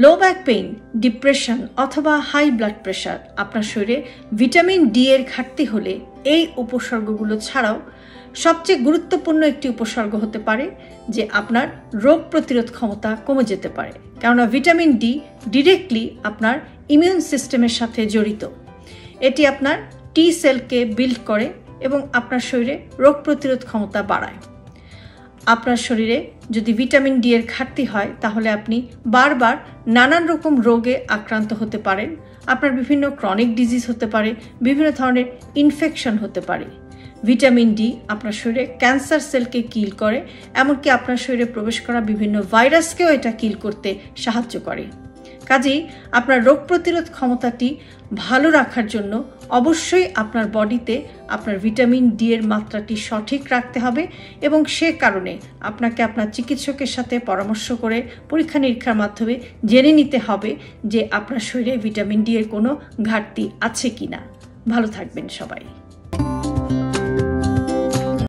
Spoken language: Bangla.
লো ব্যাক পেইন, ডিপ্রেশন অথবা হাই ব্লাড প্রেশার, আপনার শরীরে ভিটামিন ডি এর ঘাটতি হলে এই উপসর্গগুলো ছাড়াও সবচেয়ে গুরুত্বপূর্ণ একটি উপসর্গ হতে পারে যে আপনার রোগ প্রতিরোধ ক্ষমতা কমে যেতে পারে, কেননা ভিটামিন ডি ডিরেক্টলি আপনার ইমিউন সিস্টেমের সাথে জড়িত। এটি আপনার টি সেলকে বিল্ড করে এবং আপনার শরীরে রোগ প্রতিরোধ ক্ষমতা বাড়ায়। আপনার শরীরে যদি ভিটামিন ডি এর ঘাটতি হয় তাহলে আপনি বারবার নানান রকম রোগে আক্রান্ত হতে পারেন। আপনার বিভিন্ন ক্রনিক ডিজিজ হতে পারে, বিভিন্ন ধরনের ইনফেকশন হতে পারে। ভিটামিন ডি আপনার শরীরে ক্যান্সার সেলকে কিল করে, এমনকি আপনার শরীরে প্রবেশ করা বিভিন্ন ভাইরাসকেও এটা কিল করতে সাহায্য করে। কাজেই আপনার রোগ প্রতিরোধ ক্ষমতাটি ভালো রাখার জন্য অবশ্যই আপনার বডিতে আপনার ভিটামিন ডি এর মাত্রাটি সঠিক রাখতে হবে এবং সে কারণে আপনাকে আপনার চিকিৎসকের সাথে পরামর্শ করে পরীক্ষা নিরীক্ষার মাধ্যমে জেনে নিতে হবে যে আপনার শরীরে ভিটামিন ডি এর কোনো ঘাটতি আছে কিনা। ভালো থাকবেন সবাই।